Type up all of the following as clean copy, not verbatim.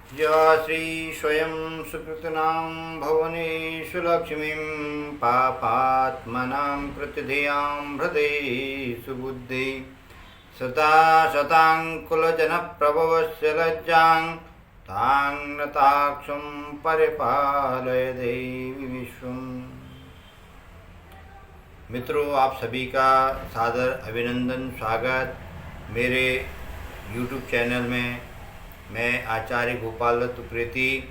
या श्री स्वयं सुकृतनां भुवनेषु लक्ष्मीं पापात्मनां कृतिधियां हृदये सुबुद्धि सदा शताङ्कुलजनप्रभवस्य लज्जां तां नताक्षं परिपालय देवी विश्वम्। मित्रों, आप सभी का सादर अभिनंदन, स्वागत मेरे YouTube चैनल में। मैं आचार्य गोपाल दत्त उप्रेती।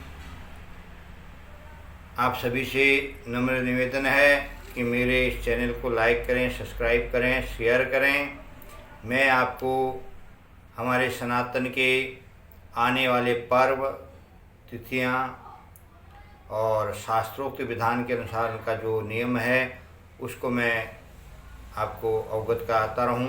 आप सभी से नम्र निवेदन है कि मेरे इस चैनल को लाइक करें, सब्सक्राइब करें, शेयर करें। मैं आपको हमारे सनातन के आने वाले पर्व, तिथियां और शास्त्रोक्त विधान के अनुसार उनका जो नियम है उसको मैं आपको अवगत कराता रहूं,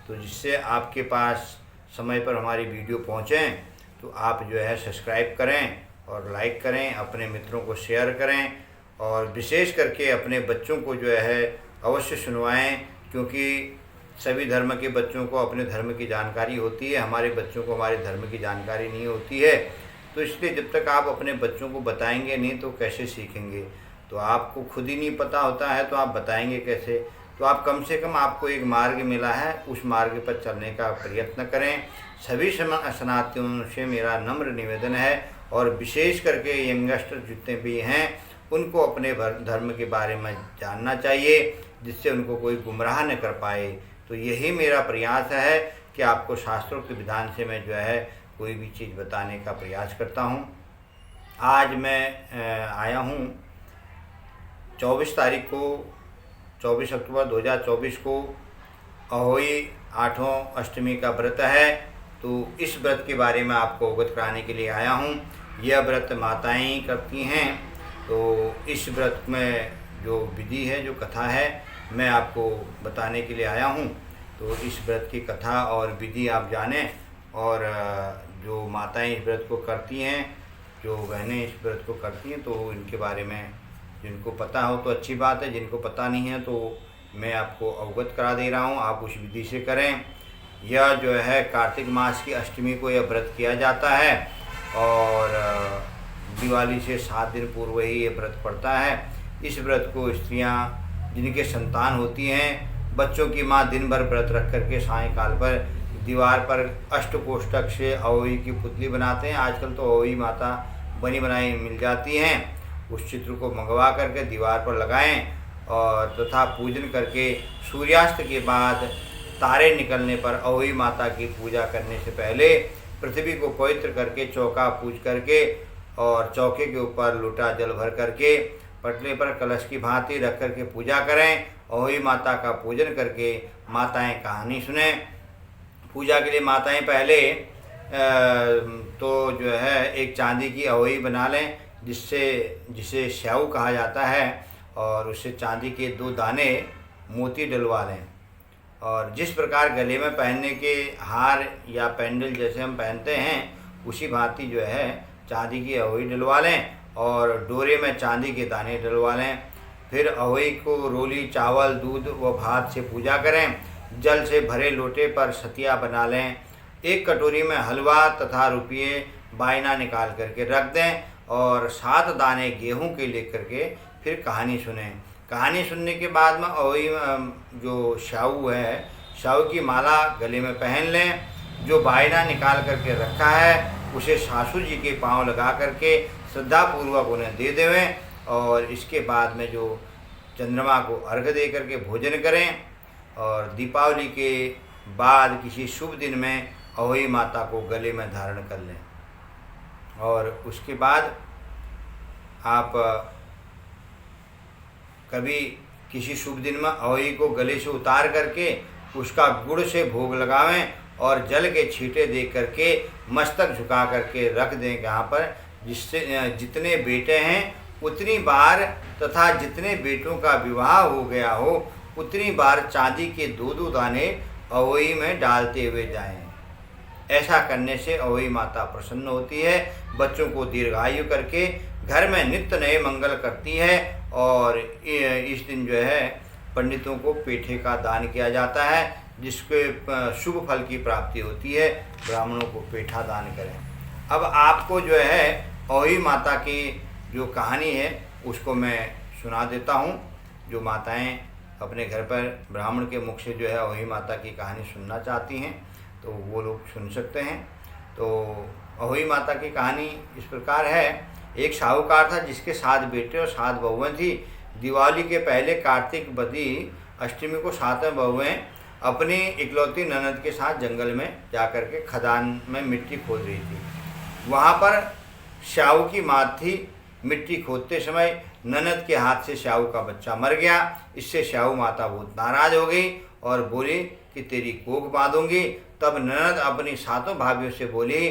तो जिससे आपके पास समय पर हमारी वीडियो पहुंचें तो आप जो है सब्सक्राइब करें और लाइक करें, अपने मित्रों को शेयर करें और विशेष करके अपने बच्चों को जो है अवश्य सुनवाएं, क्योंकि सभी धर्म के बच्चों को अपने धर्म की जानकारी होती है, हमारे बच्चों को हमारे धर्म की जानकारी नहीं होती है। तो इसलिए जब तक आप अपने बच्चों को बताएंगे नहीं तो कैसे सीखेंगे। तो आपको खुद ही नहीं पता होता है तो आप बताएंगे कैसे। तो आप कम से कम, आपको एक मार्ग मिला है, उस मार्ग पर चलने का प्रयत्न करें। सभी सनातनियों से मेरा नम्र निवेदन है और विशेष करके यंगस्टर जितने भी हैं उनको अपने धर्म के बारे में जानना चाहिए, जिससे उनको कोई गुमराह न कर पाए। तो यही मेरा प्रयास है कि आपको शास्त्रोक्त विधान से मैं जो है कोई भी चीज़ बताने का प्रयास करता हूँ। आज मैं आया हूँ 24 तारीख को, 24 अक्टूबर 2024 को अहोई 8वां अष्टमी का व्रत है। तो इस व्रत के बारे में आपको अवगत कराने के लिए आया हूँ। यह व्रत माताएं करती हैं, तो इस व्रत में जो विधि है, जो कथा है, मैं आपको बताने के लिए आया हूँ। तो इस व्रत की कथा और विधि आप जानें, और जो माताएं इस व्रत को करती हैं, जो बहनें इस व्रत को करती हैं, तो इनके बारे में जिनको पता हो तो अच्छी बात है, जिनको पता नहीं है तो मैं आपको अवगत करा दे रहा हूँ। आप उस विधि से करें। यह जो है कार्तिक मास की अष्टमी को यह व्रत किया जाता है और दिवाली से 7 दिन पूर्व ही ये व्रत पड़ता है। इस व्रत को स्त्रियां जिनके संतान होती हैं, बच्चों की माँ दिन भर व्रत रख करके सायंकाल पर दीवार पर अष्टकोष्ठक से अहोई की पुतली बनाते हैं। आजकल तो अहोई माता बनी बनाई मिल जाती हैं। उस चित्र को मंगवा करके दीवार पर लगाएं और तथा पूजन करके सूर्यास्त के बाद तारे निकलने पर अहोई माता की पूजा करने से पहले पृथ्वी को पवित्र करके चौका पूज करके और चौके के ऊपर लोटा जल भर करके पटले पर कलश की भांति रख करके पूजा करें। अहोई माता का पूजन करके माताएं कहानी सुने। पूजा के लिए माताएं पहले तो जो है एक चांदी की अहोई बना लें, जिसे स्याऊ कहा जाता है, और उससे चांदी के 2 दाने मोती डलवा लें। और जिस प्रकार गले में पहनने के हार या पेंडल जैसे हम पहनते हैं, उसी भांति जो है चांदी की अहोई डलवा लें और डोरे में चांदी के दाने डलवा लें। फिर अहोई को रोली, चावल, दूध व भात से पूजा करें। जल से भरे लोटे पर सतिया बना लें। एक कटोरी में हलवा तथा रुपये बायना निकाल करके रख दें और 7 दाने गेहूं के लेकर के फिर कहानी सुनें। कहानी सुनने के बाद में अहोई जो स्याऊ है, स्याऊ की माला गले में पहन लें। जो बायना निकाल करके रखा है उसे सासू जी के पांव लगा करके श्रद्धापूर्वक उन्हें दे देवें और इसके बाद में जो चंद्रमा को अर्घ्य दे करके भोजन करें। और दीपावली के बाद किसी शुभ दिन में अहोई माता को गले में धारण कर लें। और उसके बाद आप कभी किसी शुभ दिन में अहोई को गले से उतार करके उसका गुड़ से भोग लगावें और जल के छींटे दे करके मस्तक झुका करके रख दें यहाँ पर, जिससे जितने बेटे हैं उतनी बार तथा जितने बेटों का विवाह हो गया हो उतनी बार चांदी के 2-2 दाने अहोई में डालते हुए जाएं। ऐसा करने से अहोई माता प्रसन्न होती है, बच्चों को दीर्घायु करके घर में नित्य नए मंगल करती है। और इस दिन जो है पंडितों को पेठे का दान किया जाता है, जिसके शुभ फल की प्राप्ति होती है। ब्राह्मणों को पेठा दान करें। अब आपको जो है अहोई माता की जो कहानी है उसको मैं सुना देता हूँ। जो माताएं अपने घर पर ब्राह्मण के मुख से जो है अहोई माता की कहानी सुनना चाहती हैं तो वो लोग सुन सकते हैं। तो अहोई माता की कहानी इस प्रकार है। एक साहूकार था जिसके 7 बेटे और 7 बहुएं थी। दिवाली के पहले कार्तिक बदी अष्टमी को 7 बहुएं अपनी इकलौती ननद के साथ जंगल में जाकर के खदान में मिट्टी खोद रही थी। वहाँ पर श्याऊ की माँ थी। मिट्टी खोदते समय ननद के हाथ से श्याऊ का बच्चा मर गया। इससे श्याऊ माता बहुत नाराज हो गई और बोली कि तेरी कोख बांधूंगी। तब ननद अपनी 7 भाभियों से बोली,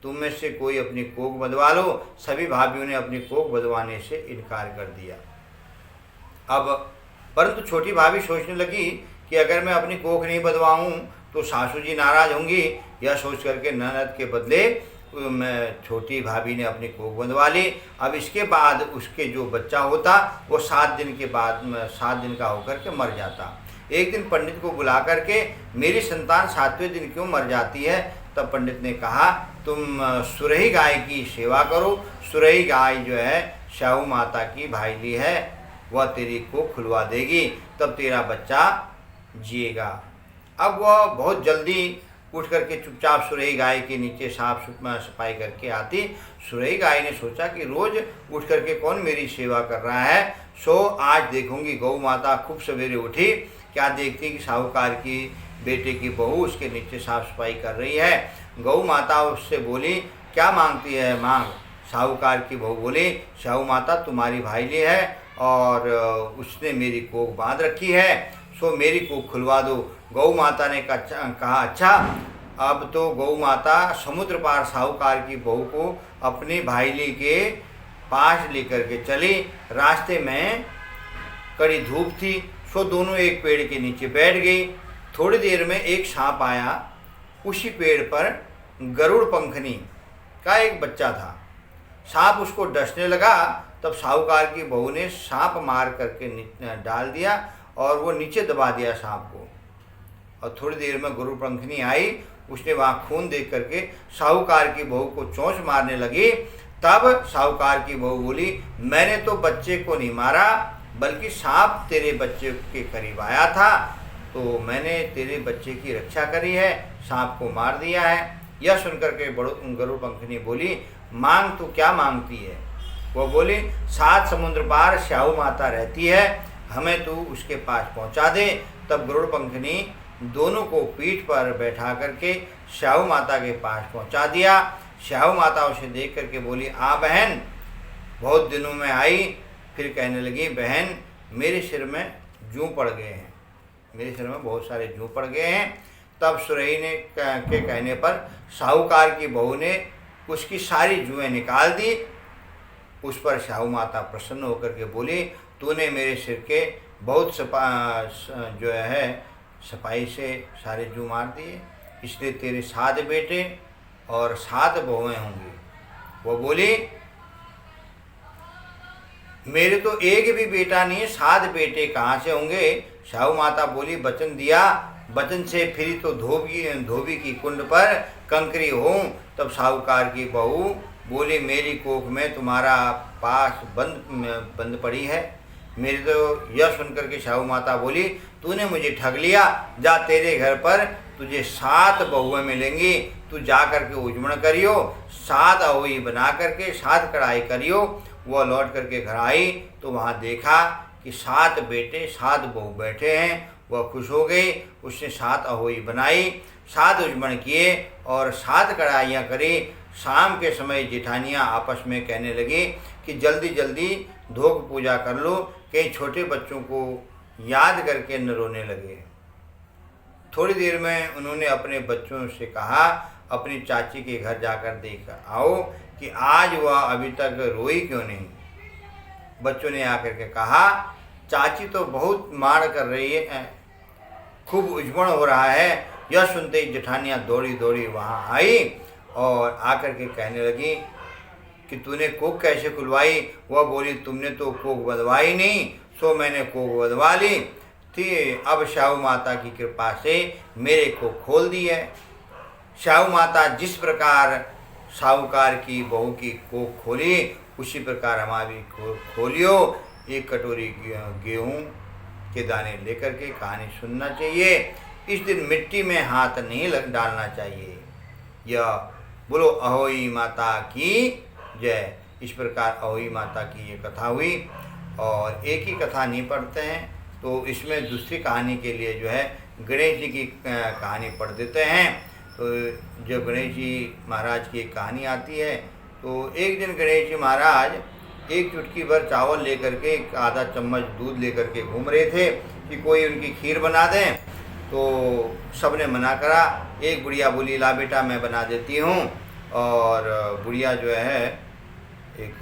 तुम में से कोई अपनी कोख बंधवा लो। सभी भाभियों ने अपनी कोख बंधवाने से इनकार कर दिया। अब परंतु छोटी भाभी सोचने लगी कि अगर मैं अपनी कोख नहीं बंधवाऊँ तो सासू जी नाराज होंगी। यह सोच करके ननद के बदले मैं छोटी भाभी ने अपनी कोख बंधवा ली। अब इसके बाद उसके जो बच्चा होता वो 7 दिन के बाद 7 दिन का होकर के मर जाता। एक दिन पंडित को बुला करके मेरी संतान 7वें दिन क्यों मर जाती है? तब पंडित ने कहा तुम सुरही गाय की सेवा करो। सुरही गाय जो है श्याऊ माता की भाईली है, वह तेरी कोख खुलवा देगी, तब तेरा बच्चा जिएगा। अब वह बहुत जल्दी उठ करके चुपचाप सुरही गाय के नीचे साफ सफाई करके आती। सुरही गाय ने सोचा कि रोज उठ करके कौन मेरी सेवा कर रहा है, सो आज देखूंगी। गौ माता खूब सवेरे उठी, क्या देखती कि साहूकार की बेटे की बहू उसके नीचे साफ सफाई कर रही है। गौ माता उससे बोली, क्या मांगती है मांग। साहूकार की बहू बोली, साहू माता तुम्हारी भाईली है और उसने मेरी कोख बांध रखी है, सो मेरी कोख खुलवा दो। गौ माता ने कहा अच्छा। अब तो गौ माता समुद्र पार साहूकार की बहू को अपनी भाईली के पास लेकर के चली। रास्ते में कड़ी धूप थी, सो दोनों एक पेड़ के नीचे बैठ गई। थोड़ी देर में एक सांप आया। उसी पेड़ पर गरुड़ पंखनी का एक बच्चा था। सांप उसको डसने लगा। तब साहूकार की बहू ने सांप मार करके डाल दिया और वो नीचे दबा दिया सांप को। और थोड़ी देर में गरुड़ पंखनी आई। उसने वहाँ खून देख करके साहूकार की बहू को चोंच मारने लगी। तब साहूकार की बहू बोली, मैंने तो बच्चे को नहीं मारा, बल्कि सांप तेरे बच्चे के करीब आया था तो मैंने तेरे बच्चे की रक्षा करी है, सांप को मार दिया है। यह सुनकर के गरुड़ पंखनी बोली, मांग तो क्या मांगती है? वो बोली, 7 समुद्र पार श्याऊ माता रहती है, हमें तू उसके पास पहुंचा दे। तब गरुड़ पंखनी दोनों को पीठ पर बैठा करके श्याऊ माता के पास पहुंचा दिया। श्याऊ माता उसे देख करके बोली, आ बहन, बहुत दिनों में आई। फिर कहने लगी, बहन मेरे सिर में जूं पड़ गए हैं, मेरे सिर में बहुत सारे जूं पड़ गए हैं। तब सुरही ने के कहने पर साहूकार की बहू ने उसकी सारी जुएं निकाल दी। उस पर श्याऊ माता प्रसन्न होकर के बोली, तूने मेरे सिर के बहुत जो है सफाई से सारे जू मार दिए, इसलिए तेरे 7 बेटे और 7 बहुएं होंगी। वो बोली, मेरे तो एक भी बेटा नहीं है, 7 बेटे कहाँ से होंगे? श्याऊ माता बोली, वचन दिया, वचन से फिरी तो धोबी की कुंड पर कंकरी हूँ। तब साहूकार की बहू बोली, मेरी कोख में तुम्हारा पास बंद पड़ी है। मेरी तो यह सुनकर के श्याऊ माता बोली, तूने मुझे ठग लिया, जा तेरे घर पर तुझे 7 बहुएं मिलेंगी, तू जा करके उजमण करियो, 7 अहोई बना करके 7 कढ़ाई करियो। वह लौट करके घर आई तो वहाँ देखा कि 7 बेटे 7 बहू बैठे हैं। वह खुश हो गई। उसने 7 अहोई बनाई, 7 उजमण किए और 7 कढ़ाइयाँ करी। शाम के समय जेठानियाँ आपस में कहने लगी कि जल्दी जल्दी धोक पूजा कर लो, कई छोटे बच्चों को याद करके न रोने लगे। थोड़ी देर में उन्होंने अपने बच्चों से कहा, अपनी चाची के घर जाकर देख आओ कि आज वह अभी तक रोई क्यों नहीं। बच्चों ने आकर के कहा, चाची तो बहुत मार कर रही है, खूब उजमण हो रहा है। यह सुनते ही जेठानियाँ दौड़ी दौड़ी वहाँ आई और आकर के कहने लगी कि तूने कोख कैसे खुलवाई? वह बोली, तुमने तो कोख बंधवाई नहीं, सो मैंने कोख बंधवा ली थी। अब श्याऊ माता की कृपा से मेरे को खोल दी है। श्याऊ माता जिस प्रकार साहूकार की बहू की कोख खोली, उसी प्रकार हमारी खोलियो। एक कटोरी गेहूँ के दाने लेकर के कहानी सुनना चाहिए। इस दिन मिट्टी में हाथ नहीं डालना चाहिए। यह बोलो अहोई माता की जय। इस प्रकार अहोई माता की ये कथा हुई। और एक ही कथा नहीं पढ़ते हैं, तो इसमें दूसरी कहानी के लिए जो है गणेश जी की कहानी पढ़ देते हैं। तो जब गणेश जी महाराज की एक कहानी आती है, तो एक दिन गणेश जी महाराज एक चुटकी भर चावल लेकर के, एक आधा चम्मच दूध लेकर के घूम रहे थे कि कोई उनकी खीर बना दें। तो सबने मना करा। एक बुढ़िया बोली, ला बेटा मैं बना देती हूँ। और बुढ़िया जो है एक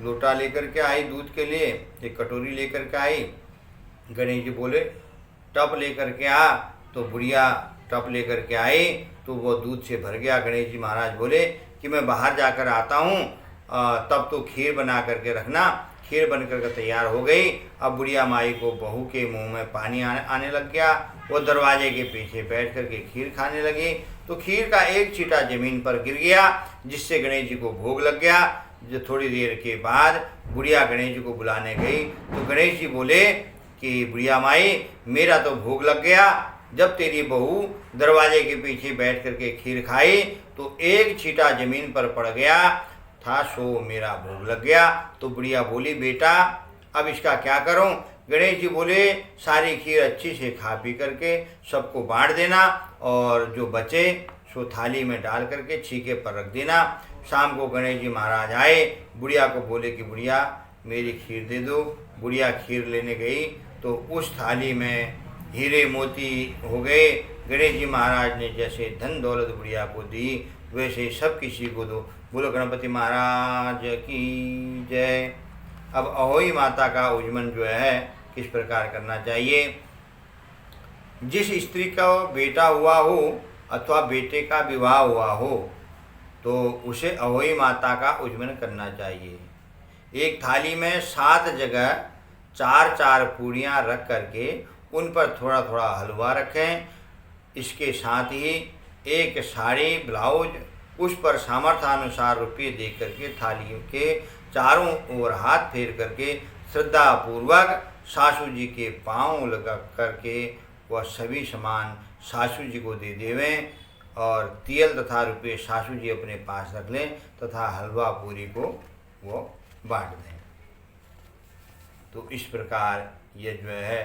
लोटा लेकर के आई दूध के लिए, एक कटोरी लेकर के आई। गणेश जी बोले टप लेकर के आ, तो बुढ़िया टप लेकर के आई, तो वो दूध से भर गया। गणेश जी महाराज बोले कि मैं बाहर जाकर आता हूँ, तब तो खीर बना करके रखना। खीर बन करके तैयार हो गई। अब बुढ़िया माई को बहू के मुंह में पानी आने लग गया। वो दरवाजे के पीछे बैठ करके खीर खाने लगी, तो खीर का एक छींटा जमीन पर गिर गया, जिससे गणेश जी को भोग लग गया। जो थोड़ी देर के बाद बुढ़िया गणेश जी को बुलाने गई, तो गणेश जी बोले कि बुढ़िया माई मेरा तो भोग लग गया। जब तेरी बहू दरवाजे के पीछे बैठ करके खीर खाई, तो एक छींटा जमीन पर पड़ गया था, सो मेरा भोग लग गया। तो बुढ़िया बोली बेटा अब इसका क्या करूं? गणेश जी बोले सारी खीर अच्छी से खा पी करके सबको बांट देना, और जो बचे सो थाली में डाल करके छीके पर रख देना। शाम को गणेश जी महाराज आए, बुढ़िया को बोले कि बुढ़िया मेरी खीर दे दो। बुढ़िया खीर लेने गई, तो उस थाली में हीरे मोती हो गए। गणेश जी महाराज ने जैसे धन दौलत बुढ़िया को दी, वैसे सब किसी को दो। बोलो गणपति महाराज की जय। अब अहोई माता का उज्जमन जो है किस प्रकार करना चाहिए? जिस स्त्री का बेटा हुआ हो अथवा बेटे का विवाह हुआ हो, तो उसे अहोई माता का उज्जमन करना चाहिए। एक थाली में 7 जगह 4-4 पूड़ियाँ रख करके उन पर थोड़ा थोड़ा हलवा रखें। इसके साथ ही एक साड़ी ब्लाउज, उस पर सामर्थ्यानुसार रुपये दे करके थाली के चारों ओर हाथ फेर करके श्रद्धापूर्वक सासू जी के पांव लगा करके वह सभी सामान सासू जी को दे देवें, और तेल तथा रुपये सासू जी अपने पास रख लें तथा हलवा पूरी को वो बांट दें। तो इस प्रकार ये जो है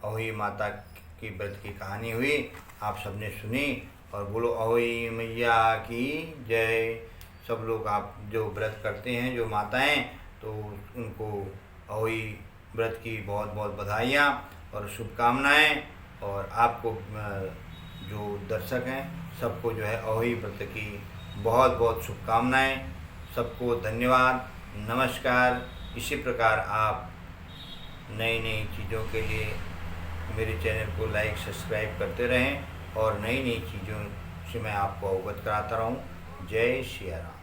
अहोई माता की व्रत की कहानी हुई, आप सबने सुनी। और बोलो अहोई मैया की जय। सब लोग आप जो व्रत करते हैं, जो माताएं, तो उनको अहोई व्रत की बहुत बहुत बधाइयाँ और शुभकामनाएं। और आपको जो दर्शक हैं सबको जो है अहोई व्रत की बहुत बहुत शुभकामनाएं। सबको धन्यवाद, नमस्कार। इसी प्रकार आप नई नई चीज़ों के लिए मेरे चैनल को लाइक सब्सक्राइब करते रहें, और नई नई चीज़ों से मैं आपको अवगत कराता रहूं। जय श्री राम।